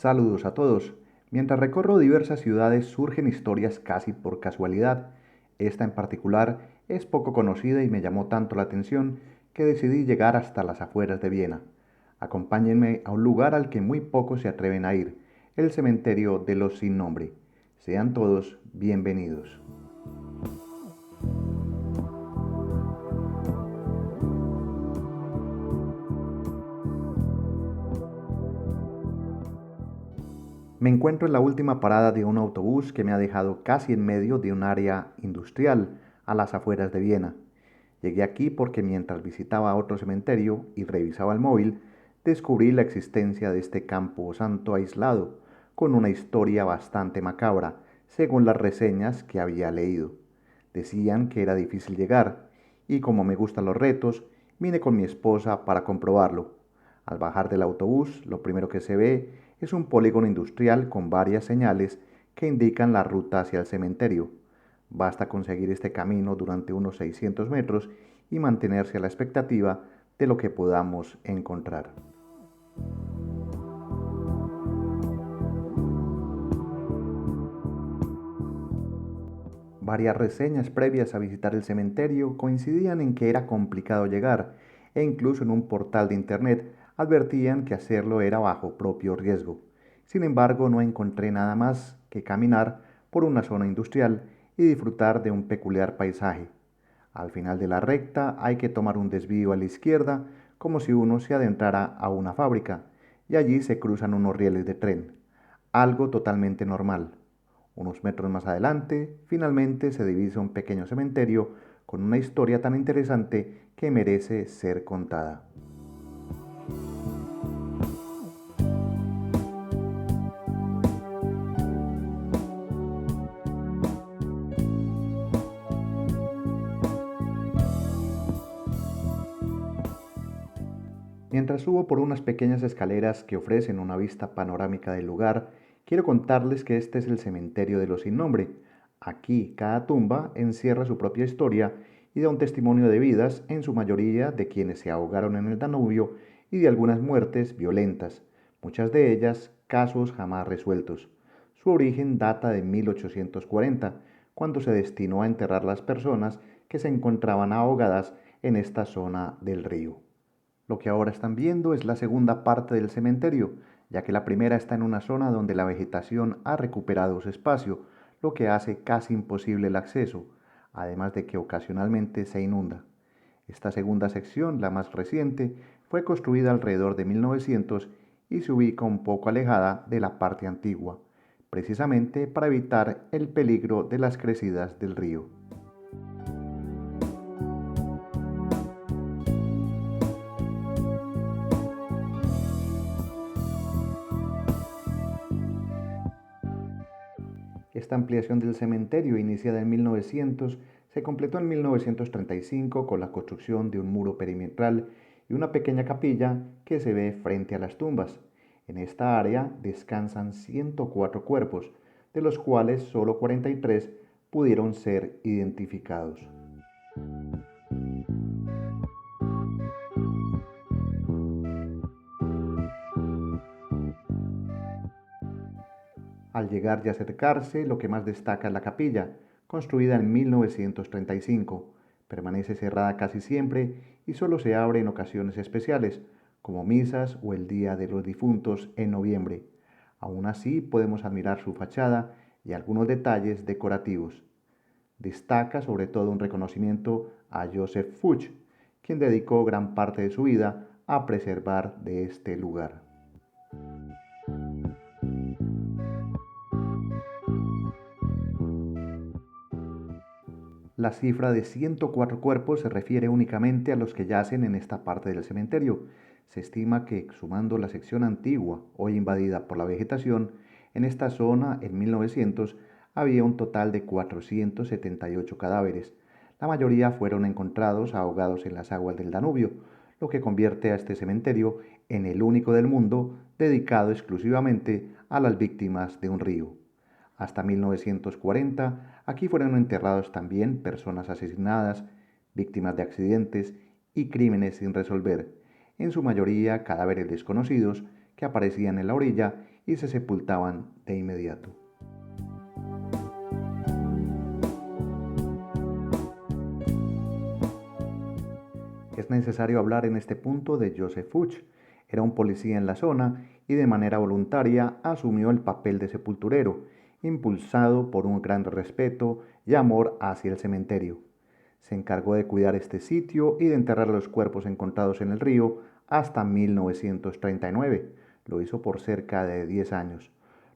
Saludos a todos. Mientras recorro diversas ciudades surgen historias casi por casualidad. Esta en particular es poco conocida y me llamó tanto la atención que decidí llegar hasta las afueras de Viena. Acompáñenme a un lugar al que muy pocos se atreven a ir, el cementerio de los sin nombre. Sean todos bienvenidos. Me encuentro en la última parada de un autobús que me ha dejado casi en medio de un área industrial a las afueras de Viena. Llegué aquí porque mientras visitaba otro cementerio y revisaba el móvil, descubrí la existencia de este campo santo aislado, con una historia bastante macabra, según las reseñas que había leído. Decían que era difícil llegar, y como me gustan los retos, vine con mi esposa para comprobarlo. Al bajar del autobús, lo primero que se ve es un polígono industrial con varias señales que indican la ruta hacia el cementerio. Basta conseguir este camino durante unos 600 metros y mantenerse a la expectativa de lo que podamos encontrar. Varias reseñas previas a visitar el cementerio coincidían en que era complicado llegar, e incluso en un portal de internet advertían que hacerlo era bajo propio riesgo. Sin embargo, no encontré nada más que caminar por una zona industrial y disfrutar de un peculiar paisaje. Al final de la recta hay que tomar un desvío a la izquierda como si uno se adentrara a una fábrica, y allí se cruzan unos rieles de tren, algo totalmente normal. Unos metros más adelante, finalmente se divisa un pequeño cementerio con una historia tan interesante que merece ser contada. Mientras subo por unas pequeñas escaleras que ofrecen una vista panorámica del lugar, quiero contarles que este es el cementerio de los sin nombre. Aquí cada tumba encierra su propia historia y da un testimonio de vidas, en su mayoría de quienes se ahogaron en el Danubio y de algunas muertes violentas, muchas de ellas casos jamás resueltos. Su origen data de 1840, cuando se destinó a enterrar las personas que se encontraban ahogadas en esta zona del río. Lo que ahora están viendo es la segunda parte del cementerio, ya que la primera está en una zona donde la vegetación ha recuperado su espacio, lo que hace casi imposible el acceso, además de que ocasionalmente se inunda. Esta segunda sección, la más reciente, fue construida alrededor de 1900 y se ubica un poco alejada de la parte antigua, precisamente para evitar el peligro de las crecidas del río. Esta ampliación del cementerio, iniciada en 1900, se completó en 1935 con la construcción de un muro perimetral y una pequeña capilla que se ve frente a las tumbas. En esta área descansan 104 cuerpos, de los cuales solo 43 pudieron ser identificados. Al llegar y acercarse, lo que más destaca es la capilla, construida en 1935. Permanece cerrada casi siempre y solo se abre en ocasiones especiales, como misas o el Día de los Difuntos en noviembre. Aún así, podemos admirar su fachada y algunos detalles decorativos. Destaca sobre todo un reconocimiento a Joseph Fuchs, quien dedicó gran parte de su vida a preservar de este lugar. La cifra de 104 cuerpos se refiere únicamente a los que yacen en esta parte del cementerio. Se estima que, sumando la sección antigua, hoy invadida por la vegetación, en esta zona en 1900 había un total de 478 cadáveres. La mayoría fueron encontrados ahogados en las aguas del Danubio, lo que convierte a este cementerio en el único del mundo dedicado exclusivamente a las víctimas de un río. Hasta 1940, aquí fueron enterrados también personas asesinadas, víctimas de accidentes y crímenes sin resolver, en su mayoría cadáveres desconocidos que aparecían en la orilla y se sepultaban de inmediato. Es necesario hablar en este punto de Joseph Fuchs. Era un policía en la zona y de manera voluntaria asumió el papel de sepulturero, impulsado por un gran respeto y amor hacia el cementerio. Se encargó de cuidar este sitio y de enterrar los cuerpos encontrados en el río hasta 1939. Lo hizo por cerca de 10 años.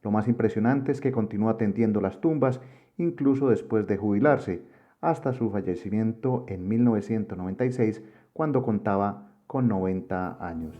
Lo más impresionante es que continuó atendiendo las tumbas incluso después de jubilarse, hasta su fallecimiento en 1996, cuando contaba con 90 años.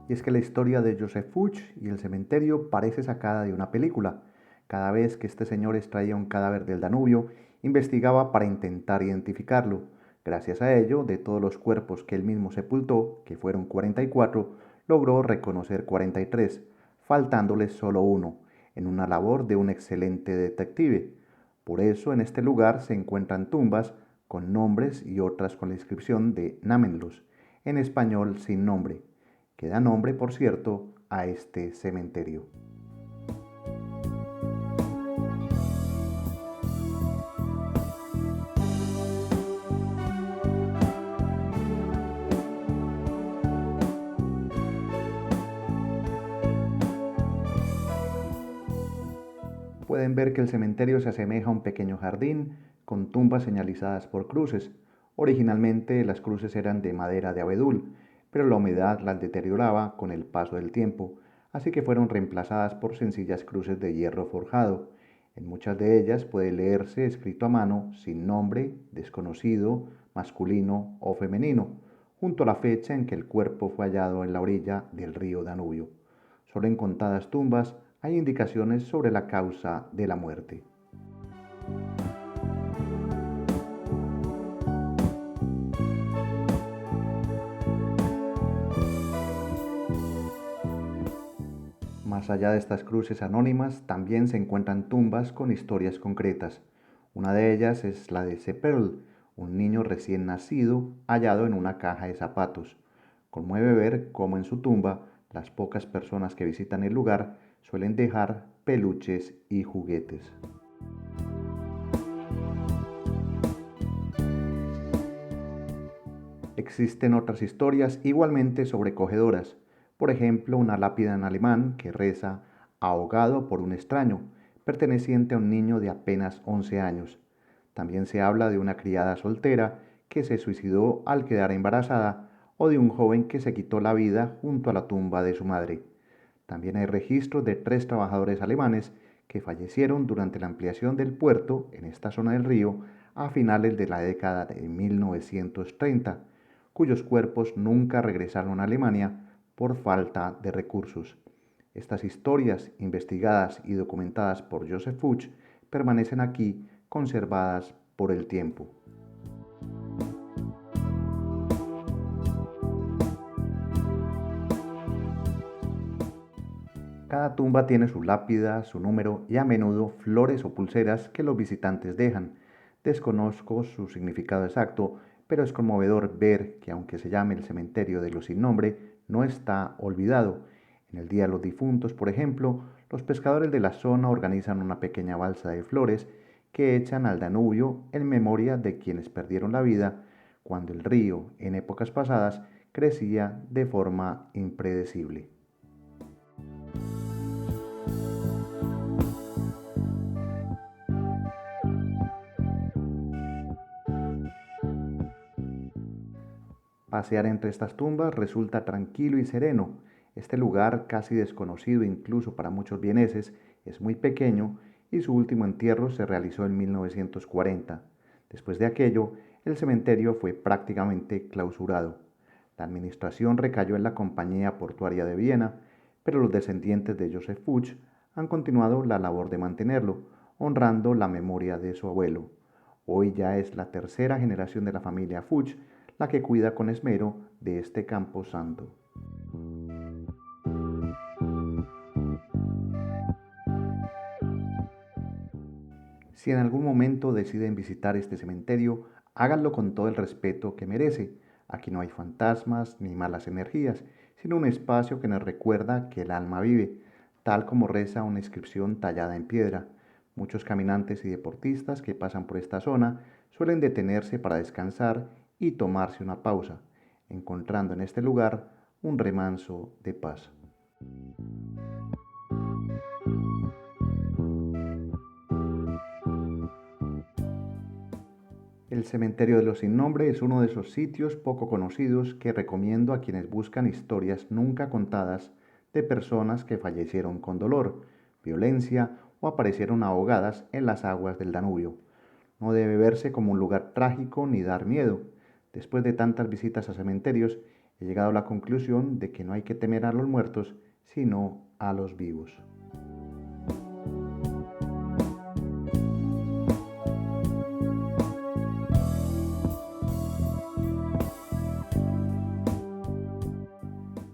Y es que la historia de Joseph Fuchs y el cementerio parece sacada de una película. Cada vez que este señor extraía un cadáver del Danubio, investigaba para intentar identificarlo. Gracias a ello, de todos los cuerpos que él mismo sepultó, que fueron 44, logró reconocer 43, faltándoles solo uno, en una labor de un excelente detective. Por eso en este lugar se encuentran tumbas con nombres y otras con la inscripción de Namenlos, en español sin nombre, que da nombre, por cierto, a este cementerio. Pueden ver que el cementerio se asemeja a un pequeño jardín con tumbas señalizadas por cruces. Originalmente las cruces eran de madera de abedul, pero la humedad las deterioraba con el paso del tiempo, así que fueron reemplazadas por sencillas cruces de hierro forjado. En muchas de ellas puede leerse escrito a mano, sin nombre, desconocido, masculino o femenino, junto a la fecha en que el cuerpo fue hallado en la orilla del río Danubio. Solo en contadas tumbas hay indicaciones sobre la causa de la muerte. Más allá de estas cruces anónimas, también se encuentran tumbas con historias concretas. Una de ellas es la de Seperl, un niño recién nacido hallado en una caja de zapatos. Conmueve ver cómo en su tumba las pocas personas que visitan el lugar suelen dejar peluches y juguetes. Existen otras historias igualmente sobrecogedoras, por ejemplo una lápida en alemán que reza ahogado por un extraño, perteneciente a un niño de apenas 11 años. También se habla de una criada soltera que se suicidó al quedar embarazada o de un joven que se quitó la vida junto a la tumba de su madre. También hay registros de 3 trabajadores alemanes que fallecieron durante la ampliación del puerto en esta zona del río a finales de la década de 1930, cuyos cuerpos nunca regresaron a Alemania por falta de recursos. Estas historias, investigadas y documentadas por Joseph Fuchs, permanecen aquí conservadas por el tiempo. Cada tumba tiene su lápida, su número y a menudo flores o pulseras que los visitantes dejan. Desconozco su significado exacto, pero es conmovedor ver que aunque se llame el cementerio de los sin nombre, no está olvidado. En el Día de los Difuntos, por ejemplo, los pescadores de la zona organizan una pequeña balsa de flores que echan al Danubio en memoria de quienes perdieron la vida cuando el río, en épocas pasadas, crecía de forma impredecible. Pasear entre estas tumbas resulta tranquilo y sereno. Este lugar, casi desconocido incluso para muchos vieneses, es muy pequeño y su último entierro se realizó en 1940. Después de aquello, el cementerio fue prácticamente clausurado. La administración recayó en la Compañía Portuaria de Viena, pero los descendientes de Joseph Fuchs han continuado la labor de mantenerlo, honrando la memoria de su abuelo. Hoy ya es la tercera generación de la familia Fuchs la que cuida con esmero de este campo santo. Si en algún momento deciden visitar este cementerio, háganlo con todo el respeto que merece. Aquí no hay fantasmas ni malas energías, sino un espacio que nos recuerda que el alma vive, tal como reza una inscripción tallada en piedra. Muchos caminantes y deportistas que pasan por esta zona suelen detenerse para descansar y tomarse una pausa, encontrando en este lugar un remanso de paz. El cementerio de los sin nombre es uno de esos sitios poco conocidos que recomiendo a quienes buscan historias nunca contadas de personas que fallecieron con dolor, violencia o aparecieron ahogadas en las aguas del Danubio. No debe verse como un lugar trágico ni dar miedo. Después de tantas visitas a cementerios, he llegado a la conclusión de que no hay que temer a los muertos, sino a los vivos.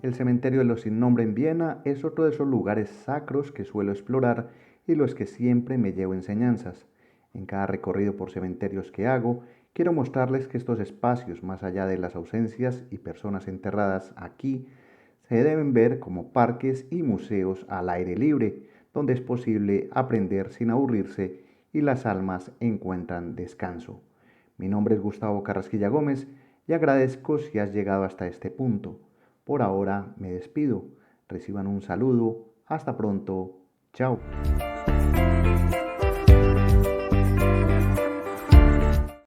El cementerio de los sin nombre en Viena es otro de esos lugares sacros que suelo explorar y los que siempre me llevo enseñanzas. En cada recorrido por cementerios que hago, quiero mostrarles que estos espacios, más allá de las ausencias y personas enterradas aquí, se deben ver como parques y museos al aire libre, donde es posible aprender sin aburrirse y las almas encuentran descanso. Mi nombre es Gustavo Carrasquilla Gómez y agradezco si has llegado hasta este punto. Por ahora me despido. Reciban un saludo. Hasta pronto. Chao.